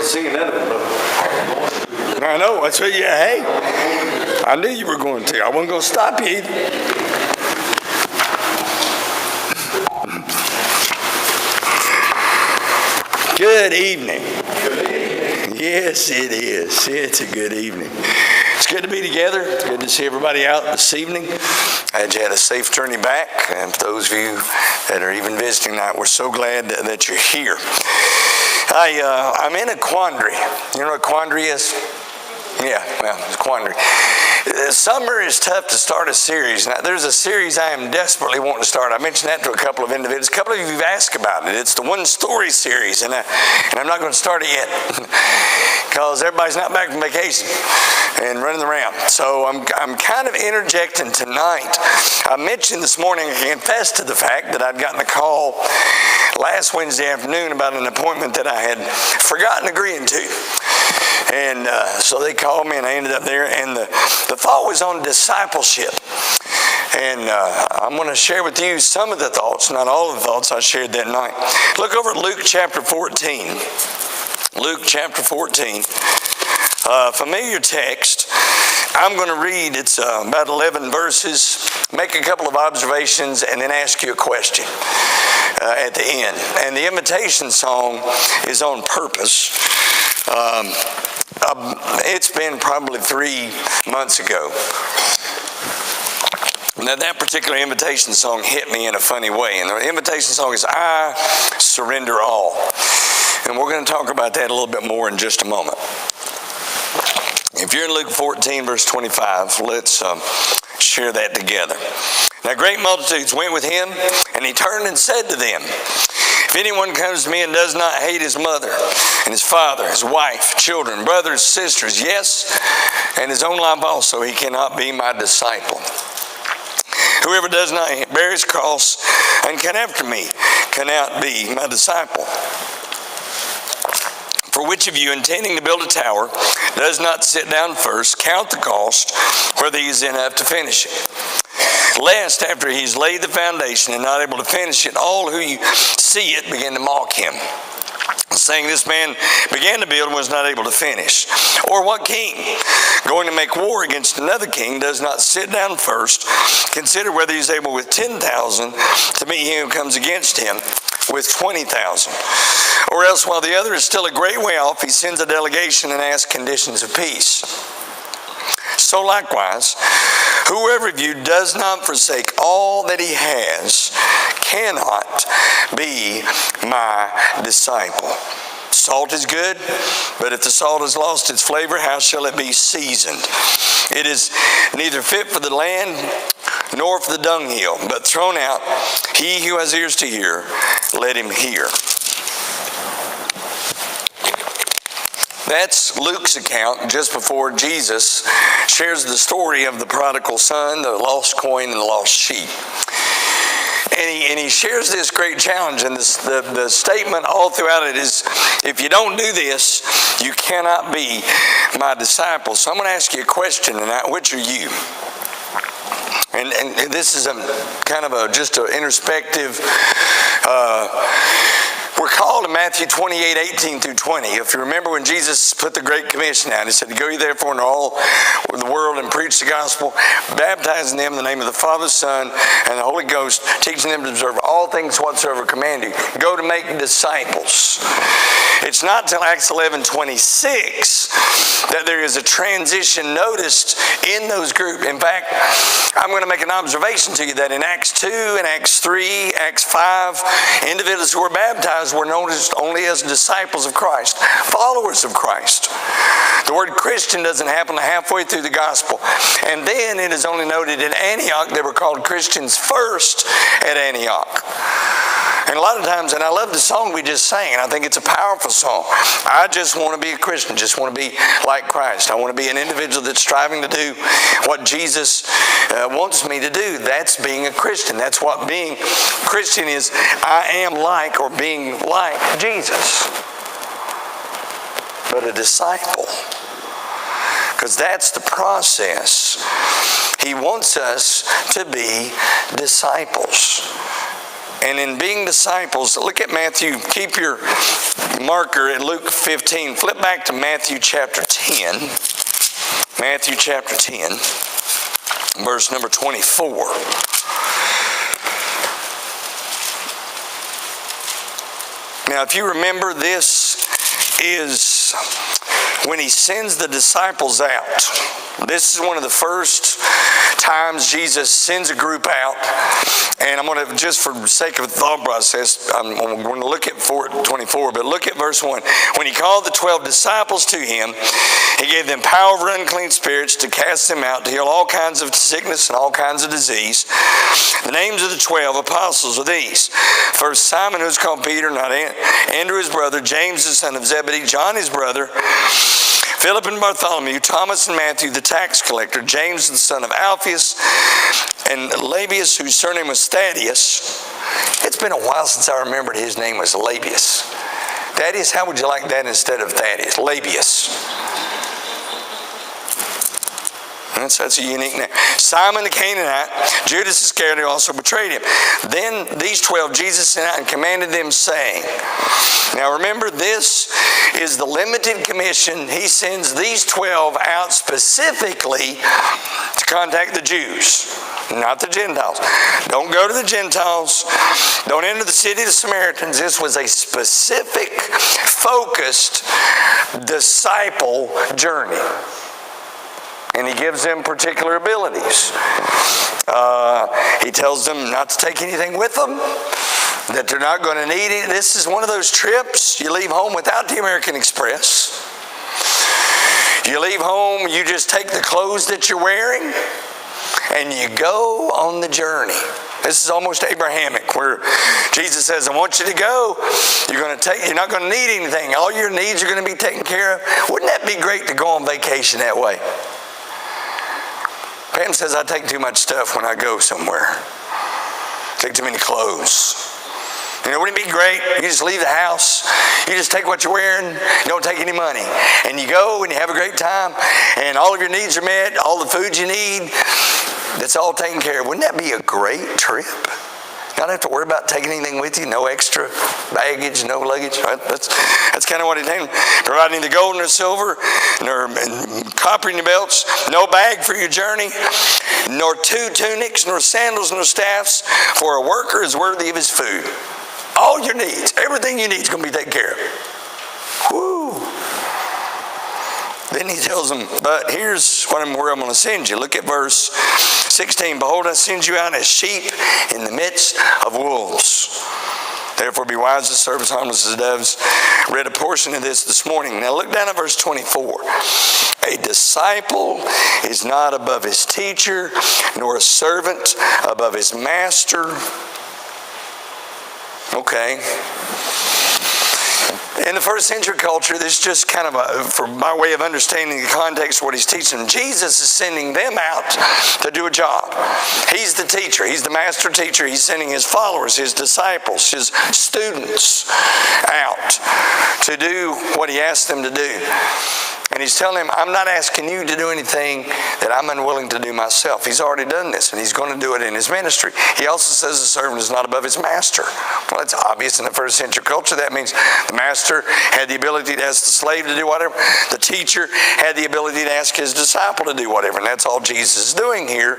singing none of them, though. I know. I said, yeah, hey. I knew you were going to. I wasn't going to stop you either. Good evening. Yes, it is. It's a good evening. It's good to be together. It's good to see everybody out this evening. Glad you had a safe journey back. And for those of you that are even visiting tonight, we're so glad that you're here. I'm in a quandary. You know what a quandary is? Yeah, well, it's a quandary. Summer is tough to start a series. Now, there's a series I am desperately wanting to start. I mentioned that to a couple of individuals. A couple of you have asked about it. It's the One Story series, and I'm not going to start it yet because everybody's not back from vacation and running around. So I'm kind of interjecting tonight. I mentioned this morning, I confessed to the fact that I'd gotten a call last Wednesday afternoon about an appointment that I had forgotten agreeing to. And so they called me and I ended up there, and the thought was on discipleship. And I'm going to share with you some of the thoughts, not all of the thoughts I shared that night. Look over at Luke chapter 14. Luke chapter 14. Familiar text. I'm going to read, it's about 11 verses, make a couple of observations, and then ask you a question at the end. And the invitation song is on purpose. It's been probably 3 months ago. Now, that particular invitation song hit me in a funny way. And the invitation song is, I Surrender All. And we're going to talk about that a little bit more in just a moment. If you're in Luke 14, verse 25, let's share that together. Now, great multitudes went with him, and he turned and said to them, if anyone comes to me and does not hate his mother and his father, his wife, children, brothers, sisters, yes, and his own life also, he cannot be my disciple. Whoever does not bear his cross and come after me cannot be my disciple. For which of you, intending to build a tower, does not sit down first, count the cost, whether he is enough to finish it? Lest after he's laid the foundation and not able to finish it, all who see it begin to mock him, saying, this man began to build and was not able to finish. Or what king, going to make war against another king, does not sit down first, consider whether he's able with 10,000 to meet him who comes against him with 20,000. Or else, while the other is still a great way off, he sends a delegation and asks conditions of peace. So likewise, whoever of you does not forsake all that he has cannot be my disciple. Salt is good, but if the salt has lost its flavor, how shall it be seasoned? It is neither fit for the land nor for the dunghill, but thrown out. He who has ears to hear, let him hear. That's Luke's account just before Jesus shares the story of the prodigal son, the lost coin, and the lost sheep. And he shares this great challenge, and the statement all throughout it is, if you don't do this, you cannot be my disciple. So I'm going to ask you a question tonight. Which are you? And this is just an introspective. We're called in Matthew 28, 18 through 20. If you remember when Jesus put the Great Commission out, he said, go ye therefore into all the world and preach the gospel, baptizing them in the name of the Father, Son, and the Holy Ghost, teaching them to observe all things whatsoever command you. Go to make disciples. It's not until Acts 11:26 that there is a transition noticed in those groups. In fact, I'm going to make an observation to you that in Acts 2 and Acts 3, Acts 5, individuals who were baptized were noticed only as disciples of Christ, followers of Christ. The word Christian doesn't happen halfway through the gospel. And then it is only noted in Antioch they were called Christians first at Antioch. And a lot of times, and I love the song we just sang, and I think it's a powerful song. I just want to be a Christian, just want to be like Christ. I want to be an individual that's striving to do what Jesus wants me to do. That's being a Christian. That's what being Christian is. I am like or being like Jesus. But a disciple, because that's the process. He wants us to be disciples. And in being disciples, look at Matthew. Keep your marker at Luke 15, flip back to Matthew chapter 10. Matthew chapter 10, verse number 24. Now, if you remember, this is when he sends the disciples out. This is one of the first times Jesus sends a group out. And I'm going to, just for sake of thought process, I'm going to look at 24, but look at verse 1. When he called the 12 disciples to him, he gave them power over unclean spirits to cast them out, to heal all kinds of sickness and all kinds of disease. The names of the 12 apostles are these. First, Simon, who's called Peter, not Andrew his brother, James the son of Zebedee, John his brother, Philip and Bartholomew, Thomas and Matthew the tax collector, James the son of Alphaeus, and Labius, whose surname was Thaddeus. It's been a while since I remembered his name was Labius. Thaddeus, how would you like that instead of Thaddeus? Labius. That's a unique name. Simon the Canaanite, Judas Iscariot also betrayed him. Then these 12 Jesus sent out and commanded them, saying, now remember, this is the limited commission. He sends these 12 out specifically to contact the Jews, not the Gentiles. Don't go to the Gentiles. Don't enter the city of the Samaritans. This was a specific, focused disciple journey. And he gives them particular abilities. He tells them not to take anything with them, that they're not going to need it. This is one of those trips you leave home without the American Express. You leave home, you just take the clothes that you're wearing, and you go on the journey. This is almost Abrahamic, where Jesus says, I want you to go. You're not going to need anything. All your needs are going to be taken care of. Wouldn't that be great to go on vacation that way? Pam says I take too much stuff when I go somewhere. Take too many clothes. You know, wouldn't it be great? You just leave the house. You just take what you're wearing. You don't take any money. And you go and you have a great time. And all of your needs are met. All the food you need. That's all taken care of. Wouldn't that be a great trip? Not have to worry about taking anything with you. No extra baggage, no luggage. That's kind of what it means. Providing the gold and the silver, nor copper in your belts, no bag for your journey, nor 2 tunics, nor sandals, nor staffs, for a worker is worthy of his food. All your needs, everything you need is going to be taken care of. Woo! Then he tells them, but here's where I'm going to send you. Look at verse 16. Behold, I send you out as sheep in the midst of wolves. Therefore be wise as serpents, harmless as doves. Read a portion of this morning. Now look down at verse 24. A disciple is not above his teacher, nor a servant above his master. Okay. In the first century culture, this is just kind of for my way of understanding the context of what he's teaching. Jesus is sending them out to do a job. He's the teacher. He's the master teacher. He's sending his followers, his disciples, his students out to do what he asked them to do. And he's telling them, I'm not asking you to do anything that I'm unwilling to do myself. He's already done this, and he's going to do it in his ministry. He also says the servant is not above his master. Well, it's obvious in the first century culture. That means the master had the ability to ask the slave to do whatever. The teacher had the ability to ask his disciple to do whatever. And that's all Jesus is doing here.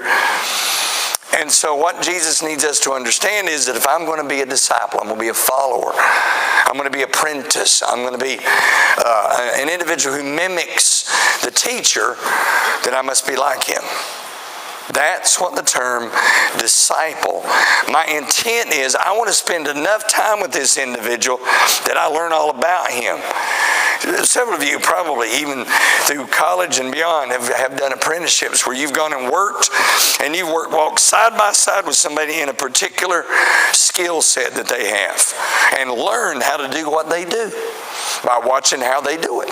And so what Jesus needs us to understand is that if I'm going to be a disciple, I'm going to be a follower, I'm going to be an apprentice, I'm going to be an individual who mimics the teacher, then I must be like him. That's what the term disciple. My intent is I want to spend enough time with this individual that I learn all about him. Several of you probably, even through college and beyond, have done apprenticeships where you've gone and worked, and you've walked side by side with somebody in a particular skill set that they have, and learned how to do what they do by watching how they do it.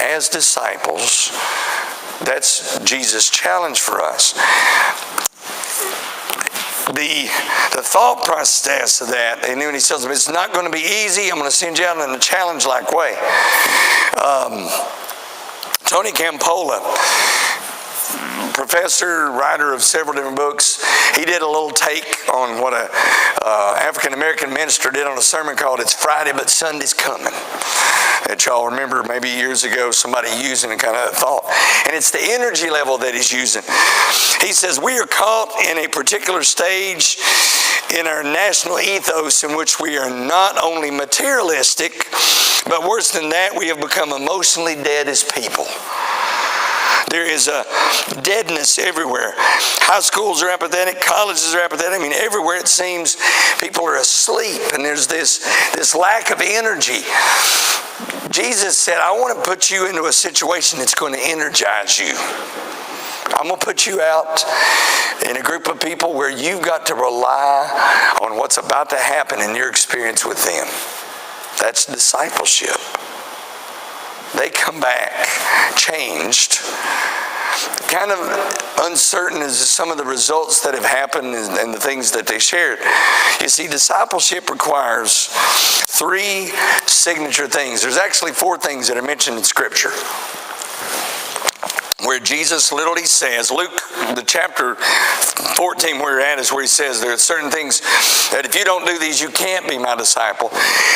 As disciples, that's Jesus' challenge for us. The thought process of that, and when he tells them it's not going to be easy, I'm going to send you out in a challenge-like way. Tony Campola, professor, writer of several different books, he did a little take on what a African-American minister did on a sermon called "It's Friday, but Sunday's Coming." That y'all remember maybe years ago somebody using a kind of thought. And it's the energy level that he's using. He says, we are caught in a particular stage in our national ethos in which we are not only materialistic, but worse than that, we have become emotionally dead as people. There is a deadness everywhere. High schools are apathetic, colleges are apathetic. I mean, everywhere it seems people are asleep, and there's this lack of energy. Jesus said, I want to put you into a situation that's going to energize you. I'm going to put you out in a group of people where you've got to rely on what's about to happen in your experience with them. That's discipleship. They come back changed, kind of uncertain as to some of the results that have happened and the things that they shared. You see, discipleship requires 3 signature things. There's actually 4 things that are mentioned in Scripture, where Jesus literally says, Luke, the chapter 14 where we're at is where he says there are certain things that if you don't do these, you can't be my disciple.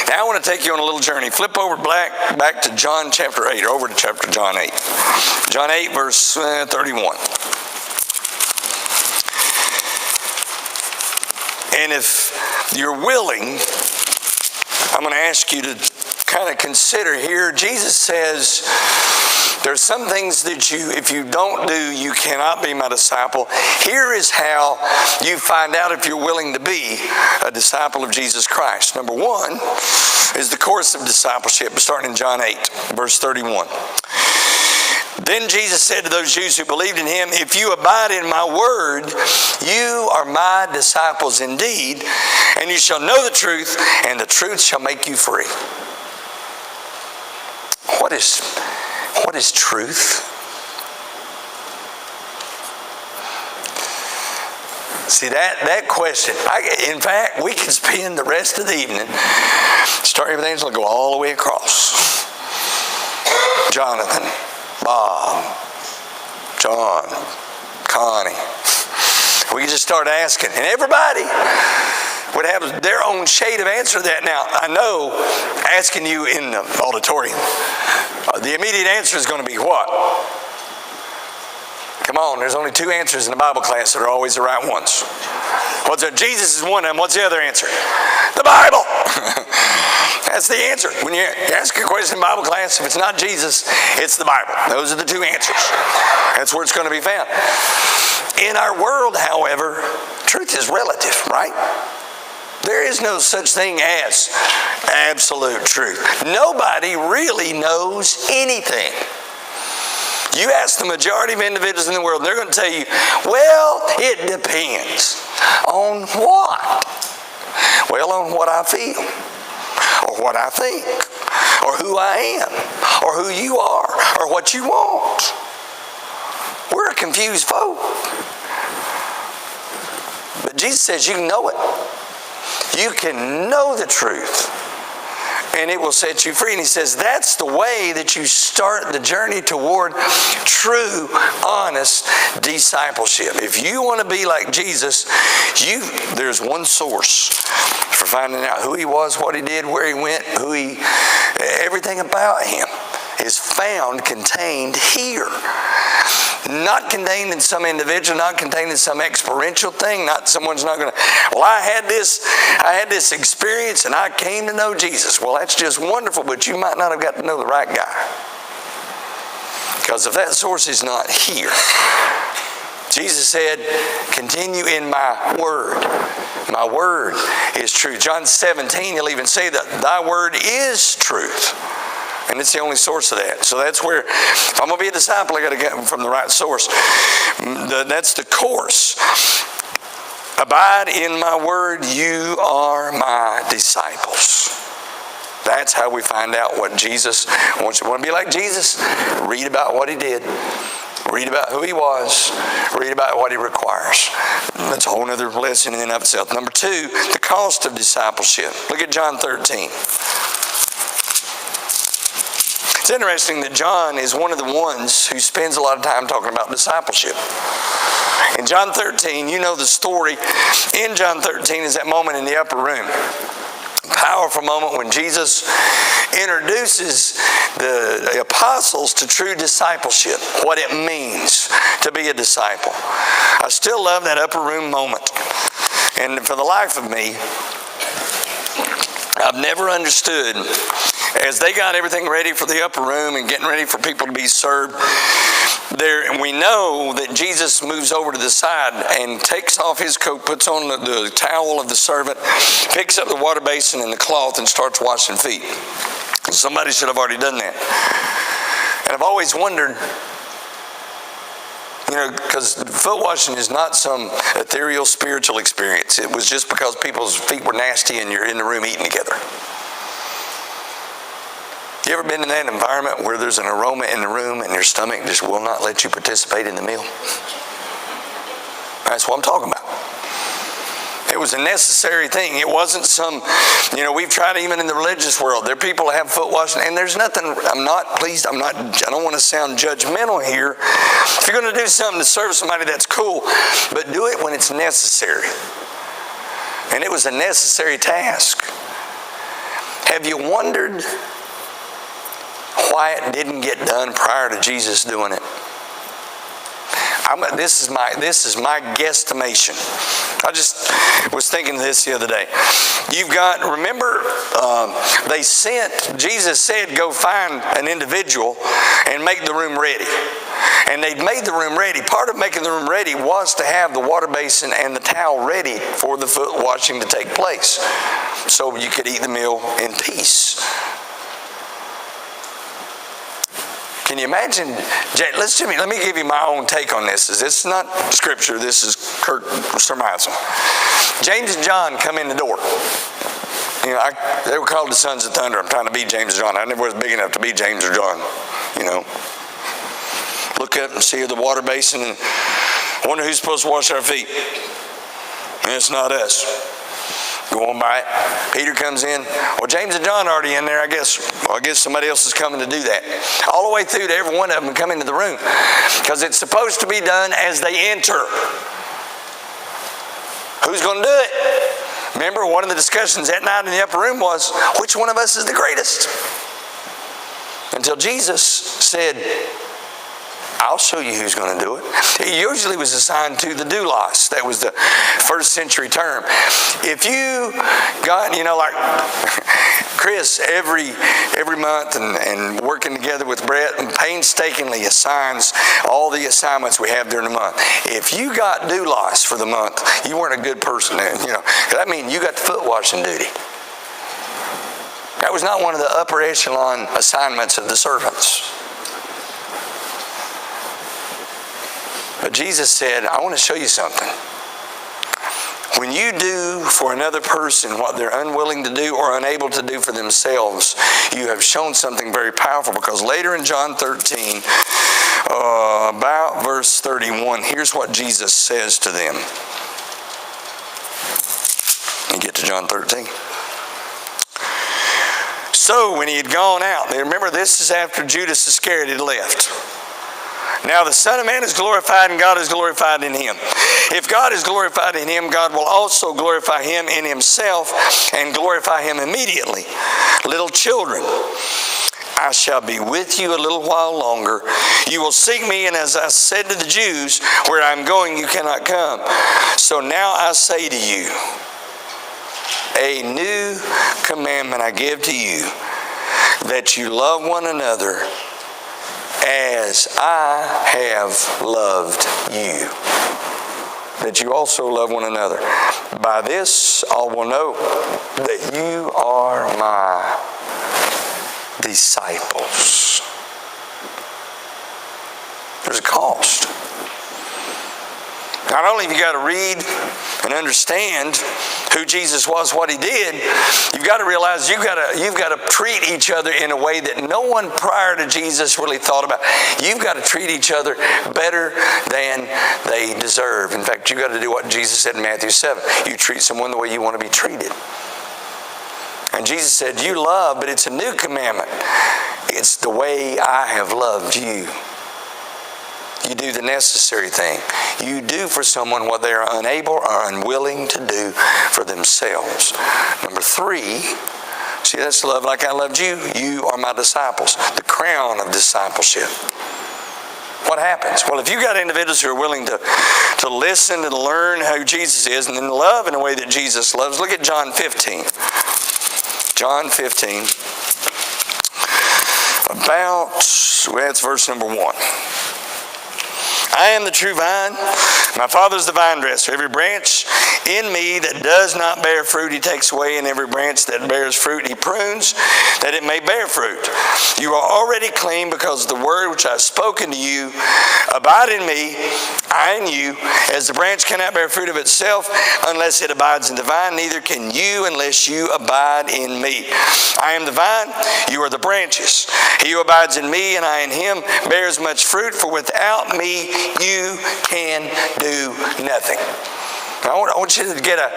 Now I want to take you on a little journey. Flip over back to John chapter 8, or over to chapter John 8. John 8, verse 31. And if you're willing, I'm going to ask you to kind of consider here. Jesus says, there's some things that if you don't do, you cannot be my disciple. Here is how you find out if you're willing to be a disciple of Jesus Christ. Number 1 is the course of discipleship, starting in John 8, verse 31. Then Jesus said to those Jews who believed in him, if you abide in my word, you are my disciples indeed, and you shall know the truth, and the truth shall make you free. What is truth? See, that question, in fact, we could spend the rest of the evening, start everything's going to go all the way across. Jonathan, Bob, John, Connie. We could just start asking, and everybody would have their own shade of answer to that. Now, I know asking you in the auditorium, the immediate answer is going to be what? Come on, there's only 2 answers in the Bible class that are always the right ones. What's that? Jesus is one of them. What's the other answer? The Bible. That's the answer. When you ask a question in Bible class, if it's not Jesus, it's the Bible. Those are the 2 answers. That's where it's going to be found. In our world, however, truth is relative, right? There is no such thing as absolute truth. Nobody really knows anything. You ask the majority of individuals in the world, they're going to tell you, well, it depends. On what? Well, on what I feel, or what I think, or who I am, or who you are, or what you want. We're a confused folk. But Jesus says you can know it. You can know the truth, and it will set you free. And he says that's the way that you start the journey toward true, honest discipleship. If you want to be like Jesus, there's one source for finding out who he was, what he did, where he went, everything about him is contained here. Not contained in some individual, not contained in some experiential thing, someone's not going to, well, I had this experience and I came to know Jesus. Well, that's just wonderful, but you might not have got to know the right guy. Because if that source is not here, Jesus said, continue in my word. My word is truth. John 17, he'll even say that thy word is truth. And it's the only source of that. So that's where, if I'm going to be a disciple, I got to get from the right source. That's the course. Abide in my word, you are my disciples. That's how we find out what Jesus wants. You want to be like Jesus? Read about what he did. Read about who he was. Read about what he requires. That's a whole other lesson in and of itself. Number 2, the cost of discipleship. Look at John 13. It's interesting that John is one of the ones who spends a lot of time talking about discipleship. In John 13, you know the story. In John 13 is that moment in the upper room. Powerful moment when Jesus introduces the apostles to true discipleship, what it means to be a disciple. I still love that upper room moment. And for the life of me, I've never understood, as they got everything ready for the upper room and getting ready for people to be served, we know that Jesus moves over to the side and takes off his coat, puts on the towel of the servant, picks up the water basin and the cloth and starts washing feet. Somebody should have already done that. And I've always wondered, because foot washing is not some ethereal spiritual experience. It was just because people's feet were nasty and you're in the room eating together. You ever been in that environment where there's an aroma in the room and your stomach just will not let you participate in the meal? That's what I'm talking about. It was a necessary thing. It wasn't some, we've tried even in the religious world. There are people that have foot washing, and there's nothing, I don't want to sound judgmental here. If you're going to do something to serve somebody, that's cool, but do it when it's necessary. And it was a necessary task. Have you wondered why it didn't get done prior to Jesus doing it? This is my guesstimation. I just was thinking this the other day. Remember, Jesus said, go find an individual and make the room ready. And they'd made the room ready. Part of making the room ready was to have the water basin and the towel ready for the foot washing to take place, so you could eat the meal in peace. Can you imagine? Let me give you my own take on this. This is not scripture. This is Kirk surmising. James and John come in the door. They were called the sons of thunder. I'm trying to be James and John. I never was big enough to be James or John. Look up and see the water basin and wonder who's supposed to wash our feet. And it's not us. Going by it. Peter comes in. Well, James and John are already in there, I guess somebody else is coming to do that. All the way through to every one of them come into the room. Because it's supposed to be done as they enter. Who's going to do it? Remember, one of the discussions that night in the upper room was, which one of us is the greatest? Until Jesus said, I'll show you who's going to do it. It usually was assigned to the doulos. That was the first century term. If you got, like Chris, every month and working together with Brett and painstakingly assigns all the assignments we have during the month. If you got doulos for the month, you weren't a good person. That means you got the foot washing duty. That was not one of the upper echelon assignments of the servants. But Jesus said, I want to show you something. When you do for another person what they're unwilling to do or unable to do for themselves, you have shown something very powerful, because later in John 13, about verse 31, here's what Jesus says to them. You get to John 13. So when he had gone out, remember this is after Judas Iscariot had left. Now the Son of Man is glorified and God is glorified in him. If God is glorified in him, God will also glorify him in himself and glorify him immediately. Little children, I shall be with you a little while longer. You will seek me, and as I said to the Jews, where I'm going you cannot come. So now I say to you, a new commandment I give to you, that you love one another as I have loved you, that you also love one another. By this all will know that you are my disciples. There's a cost. Not only have you got to read and understand who Jesus was, what he did, you've got to realize you've got to treat each other in a way that no one prior to Jesus really thought about. You've got to treat each other better than they deserve. In fact, you've got to do what Jesus said in Matthew 7. You treat someone the way you want to be treated. And Jesus said, you love, but it's a new commandment. It's the way I have loved you. You do the necessary thing. You do for someone what they are unable or unwilling to do for themselves. Number 3, see, that's love like I loved you. You are my disciples. The crown of discipleship. What happens? Well, if you got individuals who are willing to listen and learn who Jesus is and then love in a way that Jesus loves, look at John 15. John 15. That's verse number 1. I am the true vine. My Father's the vine dresser. Every branch in me that does not bear fruit, he takes away, and every branch that bears fruit, he prunes, that it may bear fruit. You are already clean because of the word which I have spoken to you. Abide in me, I in you. As the branch cannot bear fruit of itself unless it abides in the vine, neither can you unless you abide in me. I am the vine, you are the branches. He who abides in me and I in him bears much fruit, for without me you can do nothing. I want you to get a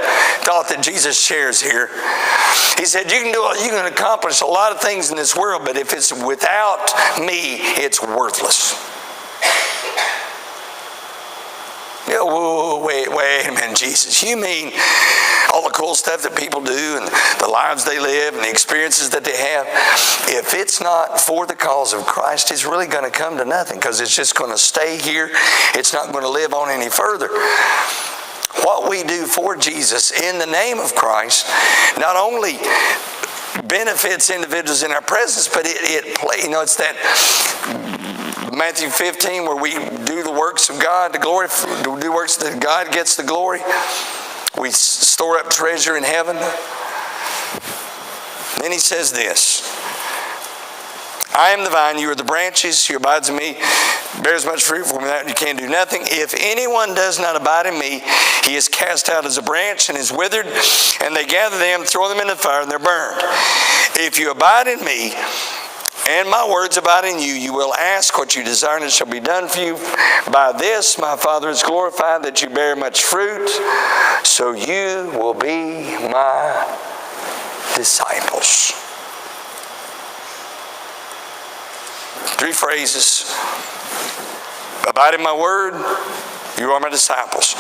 thought that Jesus shares here. He said, you can accomplish a lot of things in this world, but if it's without me, it's worthless. Yeah, whoa, wait a minute, Jesus. You mean all the cool stuff that people do and the lives they live and the experiences that they have? If it's not for the cause of Christ, it's really going to come to nothing, because it's just going to stay here. It's not going to live on any further. What we do for Jesus in the name of Christ not only benefits individuals in our presence, but it's that Matthew 15 where we do the works of God, do works that God gets the glory. We store up treasure in heaven. Then he says this, I am the vine, you are the branches, he abides in me, bears much fruit, for without you can do nothing. If anyone does not abide in me, he is cast out as a branch and is withered, and they gather them, throw them in the fire, and they're burned. If you abide in me, and my words abide in you, you will ask what you desire, and it shall be done for you. By this my Father is glorified, that you bear much fruit, so you will be my disciples. 3 phrases. Abide in my word, you are my disciples.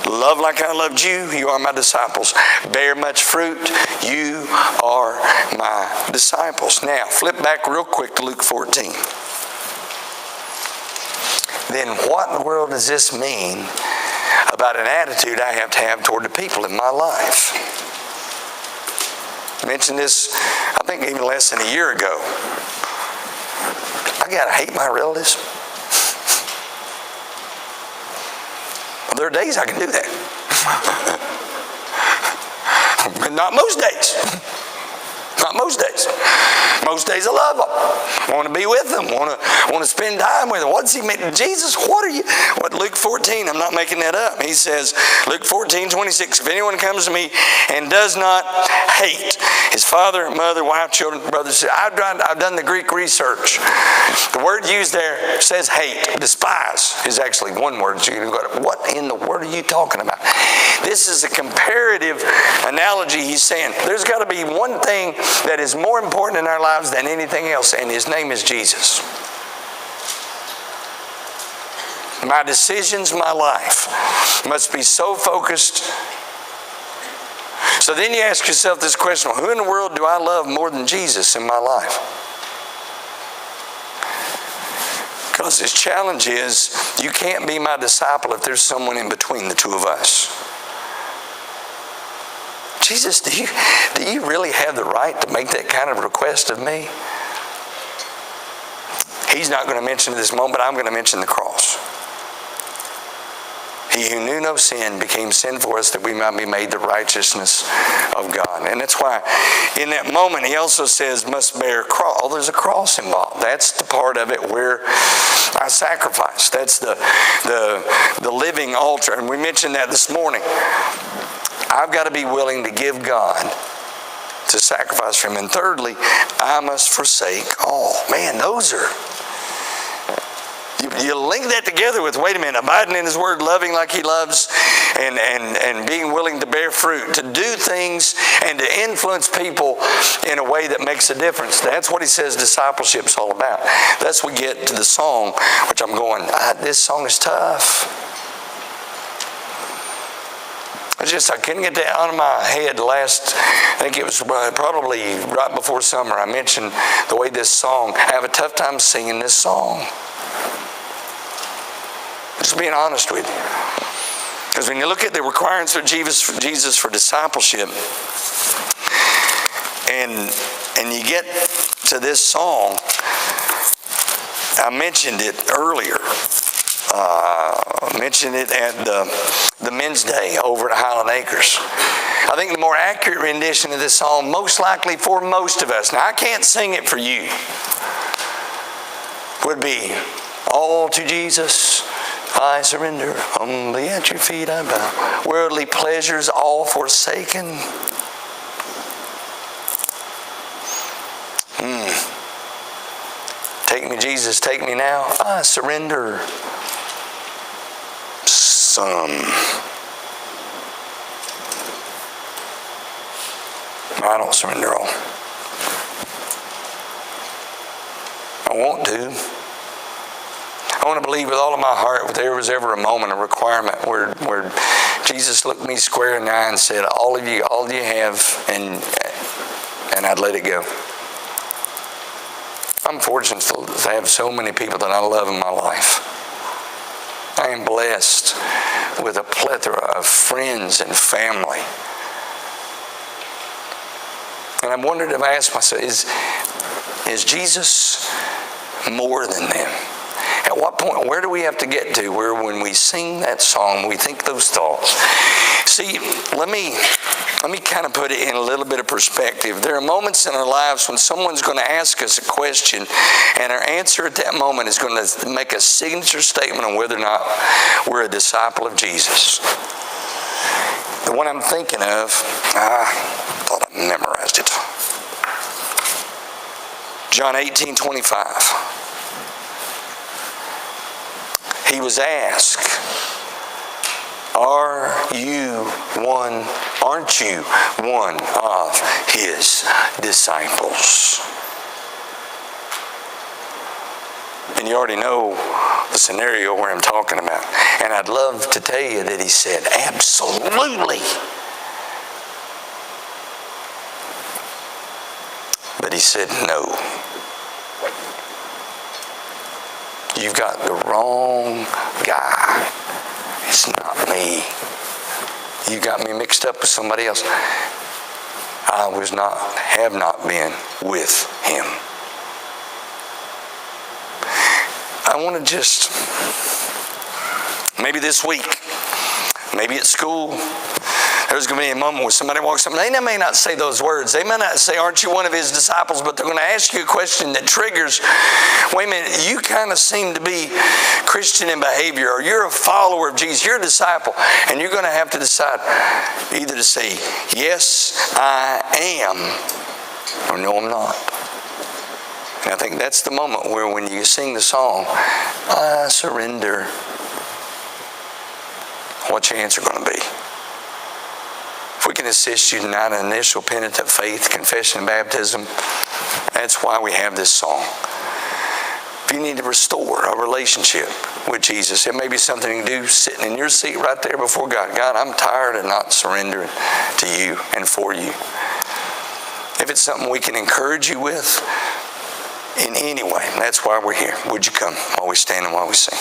Love like I loved you, you are my disciples. Bear much fruit, you are my disciples. Now, flip back real quick to Luke 14. Then what in the world does this mean about an attitude I have to have toward the people in my life? I mentioned this, I think even less than a year ago. I gotta hate my relatives. Well, there are days I can do that. But not most days. Not most days. Most days I love them. I want to be with them. Want to spend time with them. What does he mean? Jesus, what are you? What, Luke 14, I'm not making that up. He says, Luke 14:26, if anyone comes to me and does not hate his father, mother, wife, children, brothers, I've done the Greek research. The word used there says hate. Despise is actually one word. So you go, what in the world are you talking about? This is a comparative analogy. He's saying there's got to be one thing that is more important in our lives than anything else, and his name is Jesus. My decisions, my life must be so focused. So then you ask yourself this question, who in the world do I love more than Jesus in my life? Because his challenge is, you can't be my disciple if there's someone in between the two of us. Jesus, do you really have the right to make that kind of request of me? He's not going to mention this moment, but I'm going to mention the cross. He who knew no sin became sin for us, that we might be made the righteousness of God. And that's why in that moment he also says must bear a cross. Oh, there's a cross involved. That's the part of it where I sacrifice. That's the living altar. And we mentioned that this morning. I've got to be willing to give God to sacrifice for him. And thirdly, I must forsake all. Man, those are... You link that together with, wait a minute, abiding in his word, loving like he loves, and being willing to bear fruit, to do things and to influence people in a way that makes a difference. That's what he says discipleship's all about. Thus we get to the song, which I'm going, this song is tough. I couldn't get that out of my head I think it was probably right before summer, I mentioned the way this song, I have a tough time singing this song. Just being honest with you. Because when you look at the requirements of Jesus for discipleship, and you get to this song, I mentioned it earlier. Mentioned it at the Men's Day over at Highland Acres. I think the more accurate rendition of this song, most likely for most of us, now I can't sing it for you, would be, all to Jesus I surrender, humbly at your feet I bow, worldly pleasures all forsaken. Take me, Jesus, take me now, I surrender. Some. I don't surrender all. I want to. I want to believe with all of my heart if there was ever a moment, a requirement where Jesus looked me square in the eye and said, all you have, and I'd let it go. I'm fortunate to have so many people that I love in my life. I am blessed with a plethora of friends and family. And I wondered if I asked myself, is Jesus more than them? At what point, where do we have to get to where when we sing that song, we think those thoughts? See, let me kind of put it in a little bit of perspective. There are moments in our lives when someone's going to ask us a question, and our answer at that moment is going to make a signature statement on whether or not we're a disciple of Jesus. The one I'm thinking of, I thought I memorized it. John 18:25. He was asked, aren't you one of his disciples? And you already know the scenario where I'm talking about. And I'd love to tell you that he said, absolutely. But he said, no. You've got the wrong guy. It's not me. You got me mixed up with somebody else. I have not been with him. I want to just, maybe this week, maybe at school, there's going to be a moment where somebody walks up, and they may not say those words. They may not say, aren't you one of his disciples? But they're going to ask you a question that triggers, wait a minute, you kind of seem to be Christian in behavior, or you're a follower of Jesus, you're a disciple, and you're going to have to decide either to say, yes, I am, or no, I'm not. And I think that's the moment where when you sing the song, I surrender, what's your answer going to be? If we can assist you tonight in initial penitent faith, confession, and baptism, that's why we have this song. If you need to restore a relationship with Jesus, it may be something you can do sitting in your seat right there before God. God, I'm tired of not surrendering to you and for you. If it's something we can encourage you with in any way, that's why we're here. Would you come while we stand and while we sing?